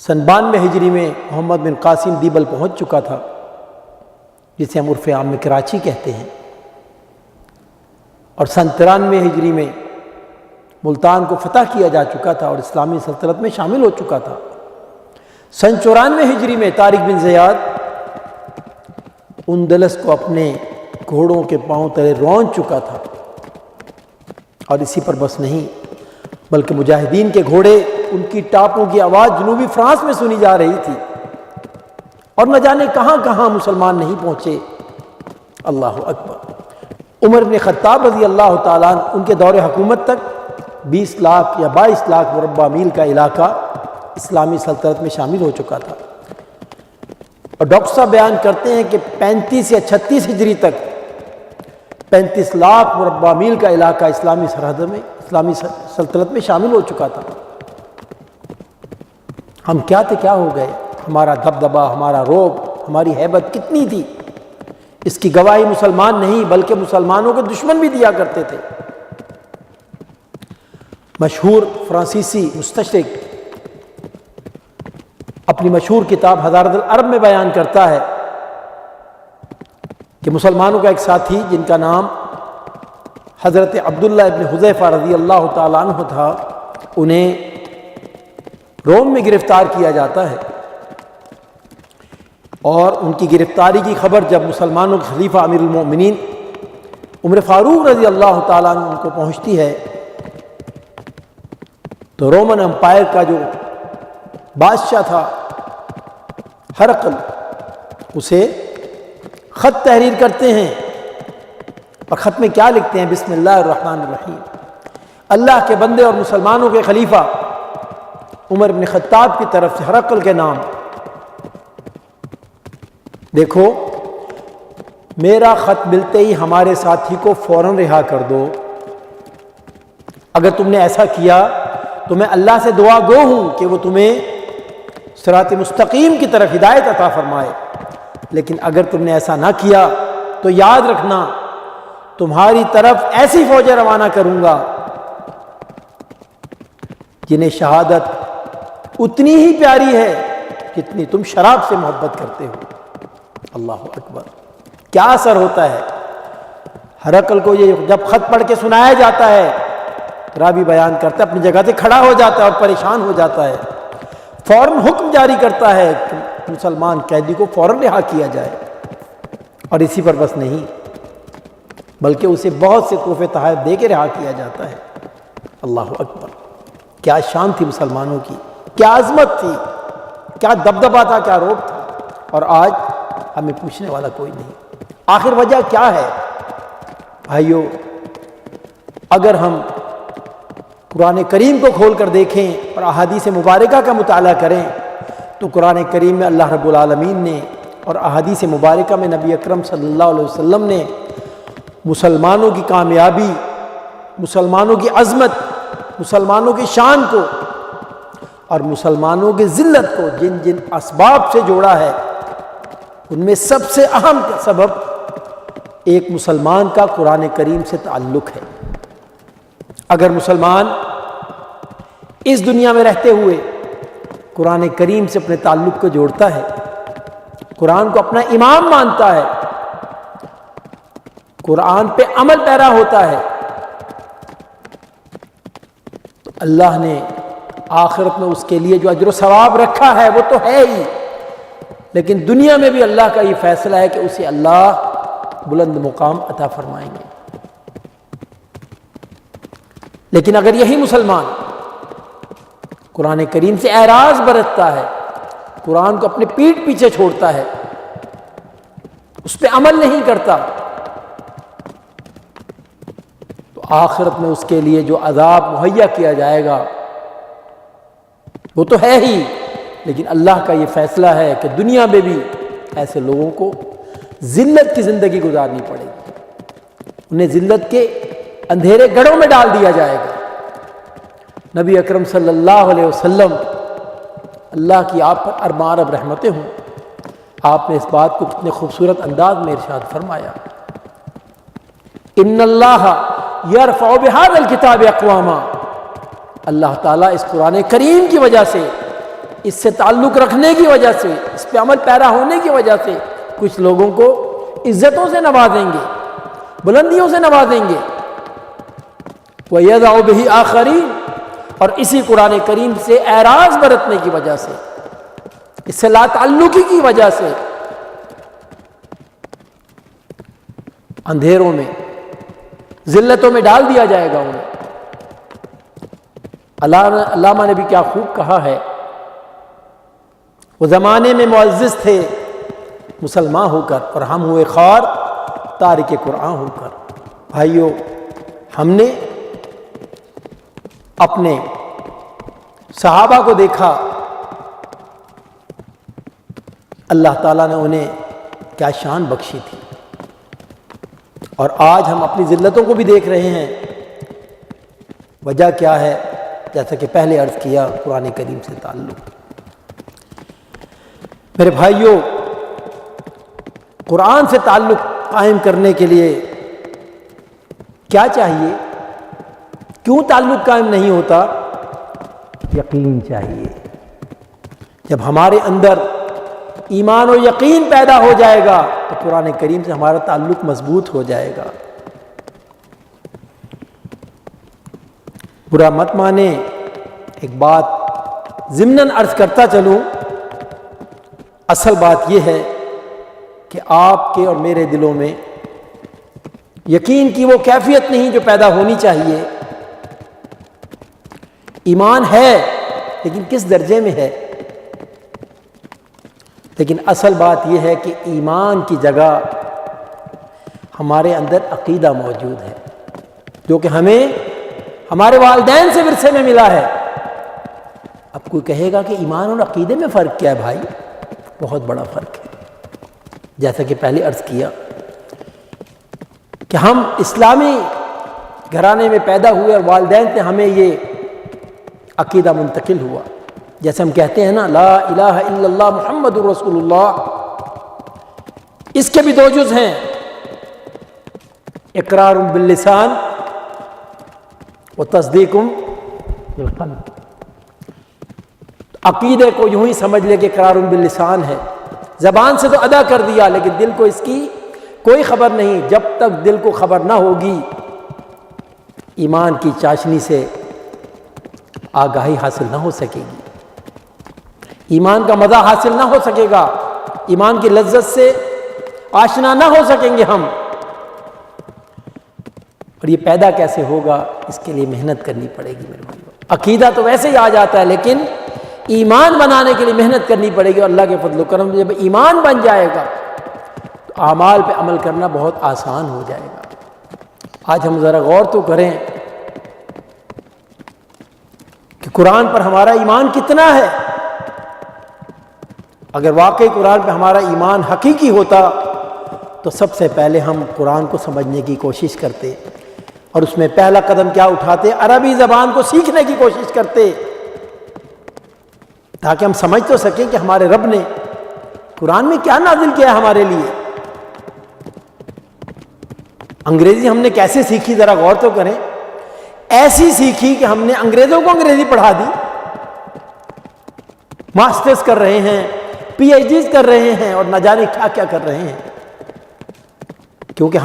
سن 92 ہجری میں محمد بن قاسم دیبل پہنچ چکا تھا، جسے ہم عرف عام میں کراچی کہتے ہیں، اور سن 93 ہجری میں ملتان کو فتح کیا جا چکا تھا اور اسلامی سلطنت میں شامل ہو چکا تھا۔ سن 94 ہجری میں طارق بن زیاد اندلس کو اپنے گھوڑوں کے پاؤں تلے رون چکا تھا، اور اسی پر بس نہیں بلکہ مجاہدین کے گھوڑے، ان کی ٹاپوں کی آواز جنوبی فرانس میں سنی جا رہی تھی، اور نہ جانے کہاں کہاں مسلمان نہیں پہنچے۔ اللہ اکبر۔ عمر بن خطاب رضی اللہ تعالیٰ عنہ، ان کے دور حکومت تک 20 لاکھ یا 22 لاکھ مربع میل کا علاقہ اسلامی سلطنت میں شامل ہو چکا تھا، اور ڈاکٹر صاحب بیان کرتے ہیں کہ 35 یا 36 ہجری تک 35 لاکھ مربع میل کا علاقہ اسلامی سرحد میں، اسلامی سلطنت میں شامل ہو چکا تھا۔ ہم کیا تھے کیا ہو گئے، ہمارا دبدبہ، ہمارا رعب، ہماری ہیبت کتنی تھی، اس کی گواہی مسلمان نہیں بلکہ مسلمانوں کے دشمن بھی دیا کرتے تھے۔ مشہور فرانسیسی مستشرق اپنی مشہور کتاب حضارت العرب میں بیان کرتا ہے کہ مسلمانوں کا ایک ساتھی جن کا نام حضرت عبداللہ ابن حذیفہ رضی اللہ تعالیٰ عنہ تھا، انہیں روم میں گرفتار کیا جاتا ہے، اور ان کی گرفتاری کی خبر جب مسلمانوں کے خلیفہ امیر المؤمنین عمر فاروق رضی اللہ تعالیٰ عنہ ان کو پہنچتی ہے، تو رومن امپائر کا جو بادشاہ تھا ہرقل، اسے خط تحریر کرتے ہیں، اور خط میں کیا لکھتے ہیں؟ بسم اللہ الرحمن الرحیم، اللہ کے بندے اور مسلمانوں کے خلیفہ عمر بن خطاب کی طرف سے ہرقل کے نام، دیکھو میرا خط ملتے ہی ہمارے ساتھی کو فوراً رہا کر دو، اگر تم نے ایسا کیا تو میں اللہ سے دعا گو ہوں کہ وہ تمہیں صراط مستقیم کی طرف ہدایت عطا فرمائے، لیکن اگر تم نے ایسا نہ کیا تو یاد رکھنا تمہاری طرف ایسی فوجیں روانہ کروں گا جنہیں شہادت اتنی ہی پیاری ہے جتنی تم شراب سے محبت کرتے ہو۔ اللہ اکبر، کیا اثر ہوتا ہے۔ ہرقل کو یہ جب خط پڑھ کے سنایا جاتا ہے، راوی بیان کرتا ہے اپنی جگہ سے کھڑا ہو جاتا ہے اور پریشان ہو جاتا ہے، فوراً حکم جاری کرتا ہے کہ مسلمان قیدی کو فوراً رہا کیا جائے، اور اسی پر بس نہیں بلکہ اسے بہت سے تحفے تحائف دے کے رہا کیا جاتا ہے۔ اللہ اکبر، کیا شان تھی مسلمانوں کی، کیا عظمت تھی، کیا دبدبہ تھا، کیا رعب تھا، اور آج ہمیں پوچھنے والا کوئی نہیں۔ آخر وجہ کیا ہے بھائیو؟ اگر ہم قرآن کریم کو کھول کر دیکھیں اور احادیث مبارکہ کا مطالعہ کریں تو قرآن کریم میں اللہ رب العالمین نے اور احادیث مبارکہ میں نبی اکرم صلی اللہ علیہ وسلم نے مسلمانوں کی کامیابی، مسلمانوں کی عظمت، مسلمانوں کی شان کو اور مسلمانوں کی ذلت کو جن جن اسباب سے جوڑا ہے، ان میں سب سے اہم سبب ایک مسلمان کا قرآن کریم سے تعلق ہے۔ اگر مسلمان اس دنیا میں رہتے ہوئے قرآن کریم سے اپنے تعلق کو جوڑتا ہے، قرآن کو اپنا امام مانتا ہے، قرآن پہ عمل پیرا ہوتا ہے، تو اللہ نے آخرت میں اس کے لیے جو اجر و ثواب رکھا ہے وہ تو ہے ہی، لیکن دنیا میں بھی اللہ کا یہ فیصلہ ہے کہ اسے اللہ بلند مقام عطا فرمائیں گے۔ لیکن اگر یہی مسلمان قرآن کریم سے اعراض برتتا ہے، قرآن کو اپنے پیٹھ پیچھے چھوڑتا ہے، اس پہ عمل نہیں کرتا، تو آخرت میں اس کے لیے جو عذاب مہیا کیا جائے گا وہ تو ہے ہی، لیکن اللہ کا یہ فیصلہ ہے کہ دنیا میں بھی ایسے لوگوں کو ذلت کی زندگی گزارنی پڑے گی، انہیں ذلت کے اندھیرے گڑھوں میں ڈال دیا جائے گا۔ نبی اکرم صلی اللہ علیہ وسلم، اللہ کی آپ پر اربع ارب رحمتیں ہوں، آپ نے اس بات کو کتنے خوبصورت انداز میں ارشاد فرمایا، ان اللہ یرفع بہذا الکتاب اقواما، اللہ تعالیٰ اس قرآن کریم کی وجہ سے اس سے تعلق رکھنے کی وجہ سے، اس پہ عمل پیرا ہونے کی وجہ سے کچھ لوگوں کو عزتوں سے نوازیں گے، بلندیوں سے نوازیں گے۔ وَيَدْعُ بِهِ آخَرِينَ، اور اسی قرآن کریم سے اعراض برتنے کی وجہ سے، اس سے لا تعلقی کی وجہ سے اندھیروں میں، ذلتوں میں ڈال دیا جائے گا انہیں۔ علامہ نے بھی کیا خوب کہا ہے، وہ زمانے میں معزز تھے مسلمان ہو کر، اور ہم ہوئے خوار تارک قرآن ہو کر۔ بھائیو، ہم نے اپنے صحابہ کو دیکھا، اللہ تعالیٰ نے انہیں کیا شان بخشی تھی، اور آج ہم اپنی ذلتوں کو بھی دیکھ رہے ہیں۔ وجہ کیا ہے؟ جیسا کہ پہلے عرض کیا، قرآن کریم سے تعلق۔ میرے بھائیوں، قرآن سے تعلق قائم کرنے کے لیے کیا چاہیے؟ کیوں تعلق قائم نہیں ہوتا؟ یقین چاہیے۔ جب ہمارے اندر ایمان و یقین پیدا ہو جائے گا تو قرآن کریم سے ہمارا تعلق مضبوط ہو جائے گا۔ برا مت مانے، ایک بات ضمناً عرض کرتا چلوں، اصل بات یہ ہے کہ آپ کے اور میرے دلوں میں یقین کی وہ کیفیت نہیں جو پیدا ہونی چاہیے۔ ایمان ہے لیکن کس درجے میں ہے؟ لیکن اصل بات یہ ہے کہ ایمان کی جگہ ہمارے اندر عقیدہ موجود ہے، جو کہ ہمیں ہمارے والدین سے ورثے میں ملا ہے۔ اب کوئی کہے گا کہ ایمان اور عقیدے میں فرق کیا ہے؟ بھائی، بہت بڑا فرق ہے۔ جیسا کہ پہلے عرض کیا کہ ہم اسلامی گھرانے میں پیدا ہوئے اور والدین سے ہمیں یہ عقیدہ منتقل ہوا۔ جیسے ہم کہتے ہیں نا، لا الہ الا اللہ محمد رسول اللہ، اس کے بھی دو جز ہیں، اقرار باللسان و تصدیق بالقلب۔ عقیدے کو یوں ہی سمجھ لے کہ اقرار باللسان ہے، زبان سے تو ادا کر دیا لیکن دل کو اس کی کوئی خبر نہیں۔ جب تک دل کو خبر نہ ہوگی، ایمان کی چاشنی سے آگاہی حاصل نہ ہو سکے گی، ایمان کا مزہ حاصل نہ ہو سکے گا، ایمان کی لذت سے آشنا نہ ہو سکیں گے ہم۔ اور یہ پیدا کیسے ہوگا؟ اس کے لیے محنت کرنی پڑے گی میرے بھائیو۔ عقیدہ تو ویسے ہی آ جاتا ہے، لیکن ایمان بنانے کے لیے محنت کرنی پڑے گی، اور اللہ کے فضل و کرم سے جب ایمان بن جائے گا تو اعمال پہ عمل کرنا بہت آسان ہو جائے گا۔ آج ہم ذرا غور تو کریں کہ قرآن پر ہمارا ایمان کتنا ہے۔ اگر واقعی قرآن پہ ہمارا ایمان حقیقی ہوتا تو سب سے پہلے ہم قرآن کو سمجھنے کی کوشش کرتے، اور اس میں پہلا قدم کیا اٹھاتے؟ عربی زبان کو سیکھنے کی کوشش کرتے، تاکہ ہم سمجھ تو سکیں کہ ہمارے رب نے قرآن میں کیا نازل کیا ہے ہمارے لیے۔ انگریزی ہم نے کیسے سیکھی؟ ذرا غور تو کریں۔ ایسی سیکھی کہ ہم نے انگریزوں کو انگریزی پڑھا دی، ماسٹرز کر رہے ہیں، پی ایچ ڈیز کر رہے ہیں، اور نہ جانے کیا کیا کر رہے ہیں، کیونکہ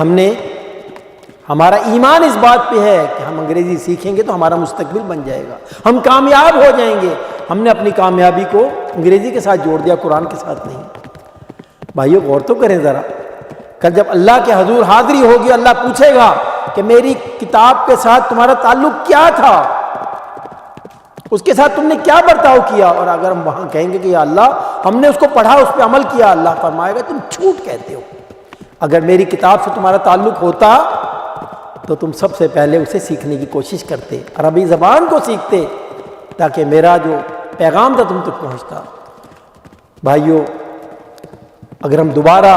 ہمارا ایمان اس بات پہ ہے کہ ہم انگریزی سیکھیں گے تو ہمارا مستقبل بن جائے گا، ہم کامیاب ہو جائیں گے۔ ہم نے اپنی کامیابی کو انگریزی کے ساتھ جوڑ دیا، قرآن کے ساتھ نہیں۔ بھائیو غور تو کریں ذرا، کل جب اللہ کے حضور حاضری ہوگی، اللہ پوچھے گا کہ میری کتاب کے ساتھ تمہارا تعلق کیا تھا، اس کے ساتھ تم نے کیا برتاؤ کیا؟ اور اگر ہم وہاں کہیں گے کہ یا اللہ ہم نے اس کو پڑھا، اس پہ عمل کیا، اللہ فرمائے گا تم جھوٹ کہتے ہو۔ اگر میری کتاب سے تمہارا تعلق ہوتا تو تم سب سے پہلے اسے سیکھنے کی کوشش کرتے، عربی زبان کو سیکھتے، تاکہ میرا جو پیغام تھا تم تک پہنچتا۔ بھائیو، اگر ہم دوبارہ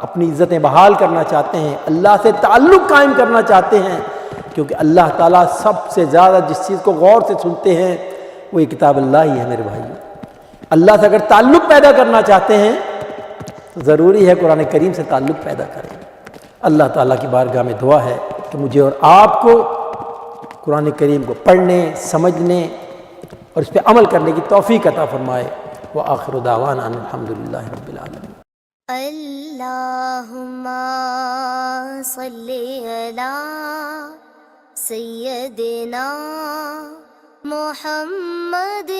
اپنی عزتیں بحال کرنا چاہتے ہیں، اللہ سے تعلق قائم کرنا چاہتے ہیں، کیونکہ اللہ تعالیٰ سب سے زیادہ جس چیز کو غور سے سنتے ہیں وہ یہ کتاب اللہ ہی ہے میرے بھائیو۔ اللہ سے اگر تعلق پیدا کرنا چاہتے ہیں تو ضروری ہے قرآن کریم سے تعلق پیدا کریں۔ اللہ تعالیٰ کی بارگاہ میں دعا ہے کہ مجھے اور آپ کو قرآن کریم کو پڑھنے، سمجھنے اور اس پہ عمل کرنے کی توفیق عطا فرمائے۔ وآخر دعوانا ان الحمدللہ رب العالمین۔ اللہم صلی علی سیدنا محمد